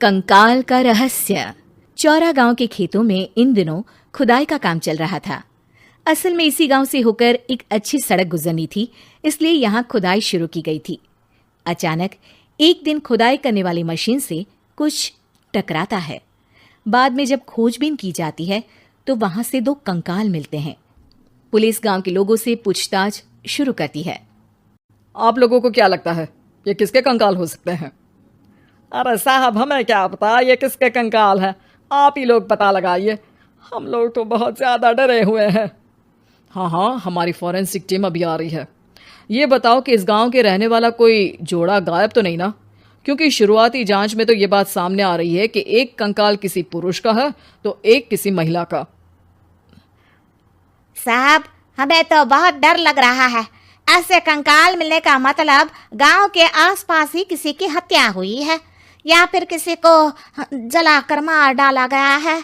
कंकाल का रहस्य। चौरा गांव के खेतों में इन दिनों खुदाई का काम चल रहा था। असल में इसी गांव से होकर एक अच्छी सड़क गुजरनी थी, इसलिए यहाँ खुदाई शुरू की गई थी। अचानक एक दिन खुदाई करने वाली मशीन से कुछ टकराता है। बाद में जब खोजबीन की जाती है तो वहां से 2 कंकाल मिलते हैं। पुलिस गांव के लोगों से पूछताछ शुरू करती है। आप लोगों को क्या लगता है ये किसके कंकाल हो सकते हैं? अरे साहब, हमें क्या पता ये किसके कंकाल है, आप ही लोग पता लगाइए। हम लोग तो बहुत ज़्यादा डरे हुए हैं। हाँ, हमारी फॉरेंसिक टीम अभी आ रही है। ये बताओ कि इस गांव के रहने वाला कोई जोड़ा गायब तो नहीं ना? क्योंकि शुरुआती जांच में तो ये बात सामने आ रही है कि एक कंकाल किसी पुरुष का है तो एक किसी महिला का। साहब, हमें तो बहुत डर लग रहा है। ऐसे कंकाल मिलने का मतलब गांव के आसपास ही किसी की हत्या हुई है या फिर किसी को जलाकर मार डाला गया है।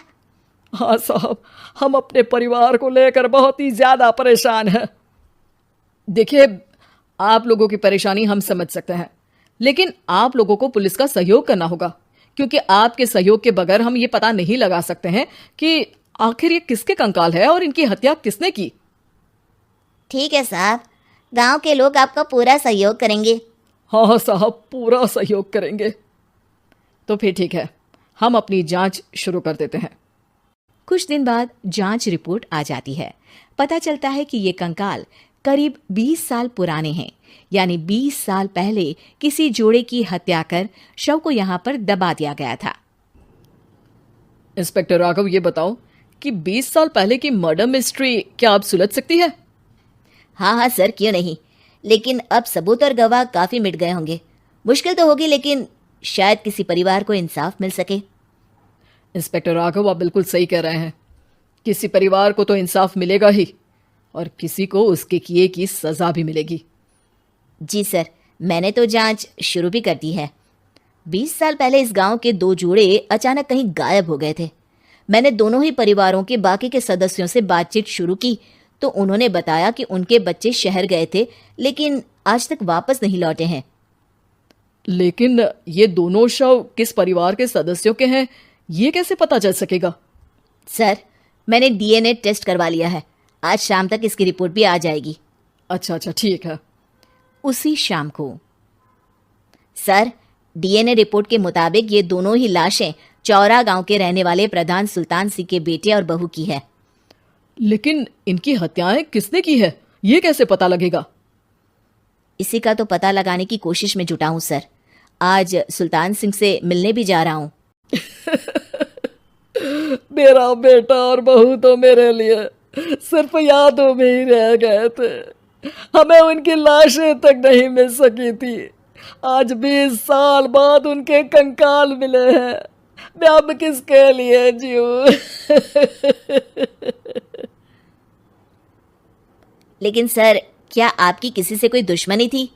हाँ साहब, हम अपने परिवार को लेकर बहुत ही ज़्यादा परेशान हैं। देखिए, आप लोगों की परेशानी हम समझ सकते हैं, लेकिन आप लोगों को पुलिस का सहयोग करना होगा, क्योंकि आपके सहयोग के बगैर हम ये पता नहीं लगा सकते हैं कि आखिर ये किसके कंकाल है और इनकी हत्या किसने की। ठीक है साहब, गांव के लोग आपका पूरा सहयोग करेंगे। हाँ साहब, पूरा सहयोग करेंगे। तो फिर ठीक है, हम अपनी जांच शुरू कर देते हैं। कुछ दिन बाद जांच रिपोर्ट आ जाती है। पता चलता है कि ये कंकाल करीब 20 साल पुराने हैं, यानी 20 साल पहले किसी जोड़े की हत्या कर शव को यहाँ पर दबा दिया गया था। इंस्पेक्टर राघव, ये बताओ कि 20 साल पहले की मर्डर मिस्ट्री क्या अब सुलझ सकती है? हाँ सर, क्यों नहीं, लेकिन अब सबूत और गवाह काफी मिट गए होंगे। मुश्किल तो होगी, लेकिन शायद किसी परिवार को इंसाफ मिल सके। इंस्पेक्टर राघव, आप बिल्कुल सही कह रहे हैं। किसी परिवार को तो इंसाफ मिलेगा ही और किसी को उसके किए की सजा भी मिलेगी। जी सर, मैंने तो जांच शुरू भी कर दी है। 20 साल पहले इस गांव के 2 जोड़े अचानक कहीं गायब हो गए थे। मैंने दोनों ही परिवारों के बाकी के सदस्यों से बातचीत शुरू की तो उन्होंने बताया कि उनके बच्चे शहर गए थे, लेकिन आज तक वापस नहीं लौटे हैं। लेकिन ये दोनों शव किस परिवार के सदस्यों के हैं, ये कैसे पता चल सकेगा? सर, मैंने डीएनए टेस्ट करवा लिया है। आज शाम तक इसकी रिपोर्ट भी आ जाएगी। अच्छा, ठीक है। उसी शाम को सर, डीएनए रिपोर्ट के मुताबिक ये दोनों ही लाशें चौरा गांव के रहने वाले प्रधान सुल्तान सिंह के बेटे और बहू की है। लेकिन इनकी हत्याएं किसने की है, ये कैसे पता लगेगा? इसी का तो पता लगाने की कोशिश में जुटा हूं सर। आज सुल्तान सिंह से मिलने भी जा रहा हूं। मेरा बेटा और बहू तो मेरे लिए सिर्फ यादों में ही रह गए थे। हमें उनकी लाशें तक नहीं मिल सकी थी। आज 20 साल बाद उनके कंकाल मिले हैं। मैं अब किसके लिए जीऊं? लेकिन सर, क्या आपकी किसी से कोई दुश्मनी थी?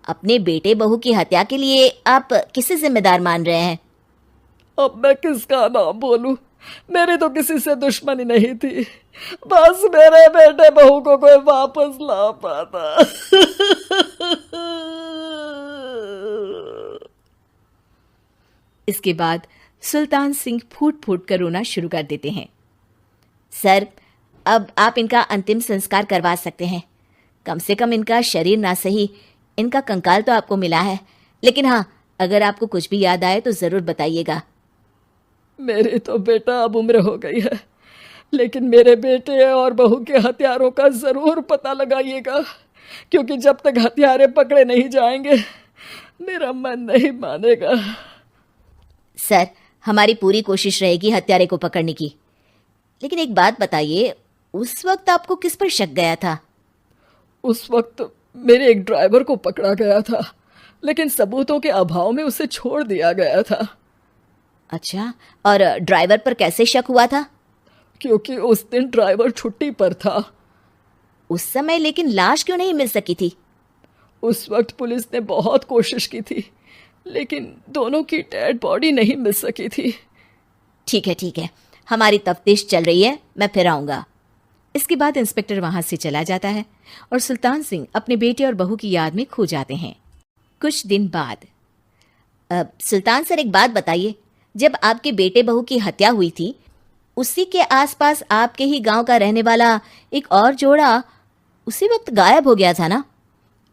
अपने बेटे बहू की हत्या के लिए आप किसे जिम्मेदार मान रहे हैं? अब मैं किसका नाम बोलूं? मेरी तो किसी से दुश्मनी नहीं थी, बस मेरे बेटे बहू को कोई वापस ला पाता। इसके बाद सुल्तान सिंह फूट फूट कर रोना शुरू कर देते हैं। सर, अब आप इनका अंतिम संस्कार करवा सकते हैं। कम से कम इनका शरीर ना सही, इनका कंकाल तो आपको मिला है। लेकिन हाँ, अगर आपको कुछ भी याद आए तो ज़रूर बताइएगा। मेरी तो बेटा अब उम्र हो गई है, लेकिन मेरे बेटे और बहू के हत्यारों का ज़रूर पता लगाइएगा, क्योंकि जब तक हत्यारे पकड़े नहीं जाएंगे मेरा मन नहीं मानेगा। सर, हमारी पूरी कोशिश रहेगी हत्यारे को पकड़ने की। लेकिन एक बात बताइए, उस वक्त आपको किस पर शक गया था? उस वक्त मेरे एक ड्राइवर को पकड़ा गया था, लेकिन सबूतों के अभाव में उसे छोड़ दिया गया था। अच्छा, और ड्राइवर पर कैसे शक हुआ था? क्योंकि उस दिन ड्राइवर छुट्टी पर था। उस समय लेकिन लाश क्यों नहीं मिल सकी थी? उस वक्त पुलिस ने बहुत कोशिश की थी, लेकिन दोनों की डेड बॉडी नहीं मिल सकी थी। ठीक है, हमारी तफ्तीश चल रही है, मैं फिर आऊंगा। इसके बाद इंस्पेक्टर वहां से चला जाता है और सुल्तान सिंह अपने बेटे और बहू की याद में खो जाते हैं। कुछ दिन बाद सुल्तान सर, एक बात बताइए, जब आपके बेटे बहू की हत्या हुई थी, उसी के आसपास आपके ही गांव का रहने वाला एक और जोड़ा उसी वक्त गायब हो गया था ना?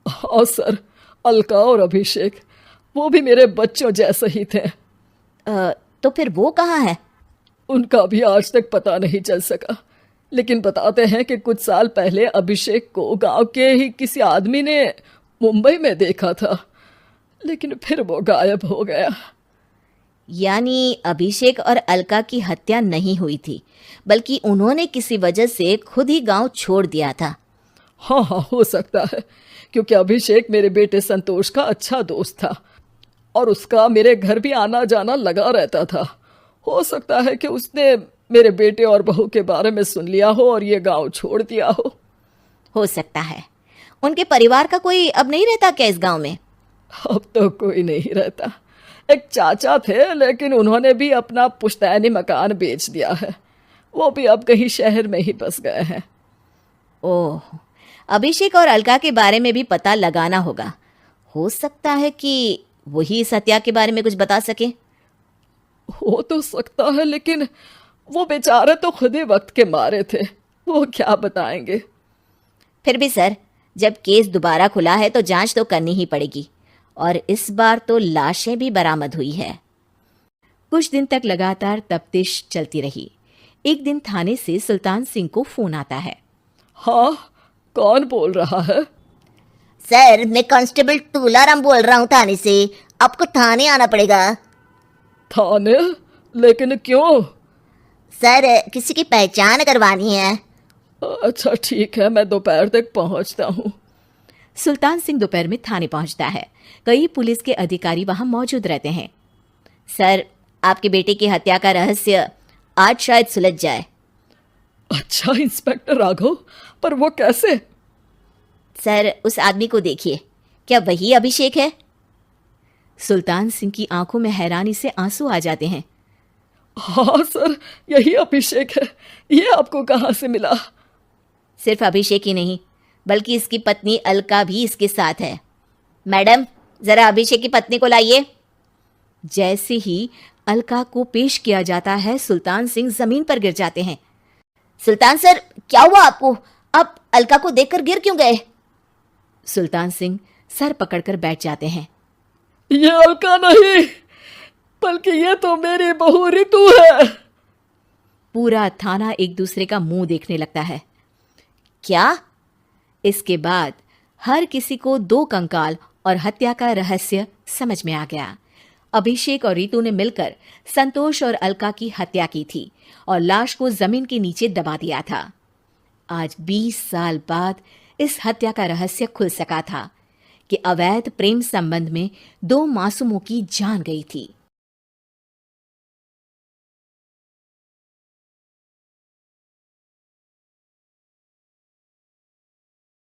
हाँ सर, अलका और अभिषेक, वो भी मेरे बच्चों जैसे ही थे। तो फिर वो कहाँ है? उनका भी आज तक पता नहीं चल सका, लेकिन बताते हैं कि कुछ साल पहले अभिषेक को गांव के ही किसी आदमी ने मुंबई में देखा था, लेकिन फिर वो गायब हो गया। यानी अभिषेक और अलका की हत्या नहीं हुई थी, बल्कि उन्होंने किसी वजह से खुद ही गांव छोड़ दिया था। हाँ हाँ, हो सकता है, क्योंकि अभिषेक मेरे बेटे संतोष का अच्छा दोस्त था और उसका मेरे घर भी आना जाना लगा रहता था। हो सकता है कि उसने मेरे बेटे और बहू के बारे में सुन लिया हो और ये गांव छोड़ दिया हो सकता है। उनके परिवार का कोई अब नहीं रहता क्या इस गांव में? अब तो कोई नहीं रहता। एक चाचा थे, लेकिन उन्होंने भी अपना पुश्तैनी मकान बेच दिया है। वो भी अब कहीं शहर में ही बस गए हैं। ओह, अभिषेक और अलका के बारे में भी पता लगाना होगा। हो सकता है कि वही इस हत्या के बारे में कुछ बता सके। हो तो सकता है, लेकिन वो बेचारे तो खुद ही वक्त के मारे थे, वो क्या बताएंगे। फिर भी सर, जब केस दोबारा खुला है तो जांच तो करनी ही पड़ेगी, और इस बार तो लाशें भी बरामद हुई है। कुछ दिन तक लगातार तफ्तीश चलती रही। एक दिन थाने से सुल्तान सिंह को फोन आता है। हाँ, कौन बोल रहा है? सर, मैं कांस्टेबल तुलाराम बोल रहा हूँ थाने से। आपको थाने आना पड़ेगा। थाने? लेकिन क्यों? सर, किसी की पहचान करवानी है। अच्छा ठीक है, मैं दोपहर तक पहुंचता हूँ। सुल्तान सिंह दोपहर में थाने पहुंचता है। कई पुलिस के अधिकारी वहां मौजूद रहते हैं। सर, आपके बेटे की हत्या का रहस्य आज शायद सुलझ जाए। अच्छा इंस्पेक्टर राघव, पर वो कैसे? सर, उस आदमी को देखिए, क्या वही अभिषेक है? सुल्तान सिंह की आंखों में हैरानी से आंसू आ जाते हैं। हाँ सर, यही अभिषेक है। ये आपको कहाँ से मिला? सिर्फ अभिषेक ही नहीं, बल्कि इसकी पत्नी अलका भी इसके साथ है। मैडम, जरा अभिषेक की पत्नी को लाइए। जैसे ही अलका को पेश किया जाता है, सुल्तान सिंह जमीन पर गिर जाते हैं। सुल्तान सर, क्या हुआ आपको? आप अलका को देखकर गिर क्यों गए? सुल्तान सिंह सर पकड़कर बैठ जाते हैं। ये अलका नहीं, बल्कि ये तो मेरी बहू रितु है। पूरा थाना एक दूसरे का मुंह देखने लगता है। क्या? इसके बाद हर किसी को दो कंकाल और हत्या का रहस्य समझ में आ गया। अभिषेक और रीतू ने मिलकर संतोष और अलका की हत्या की थी और लाश को जमीन के नीचे दबा दिया था। आज 20 साल बाद इस हत्या का रहस्य खुल सका था कि अवैध प्रेम संबंध में दो मासूमों की जान गई थी।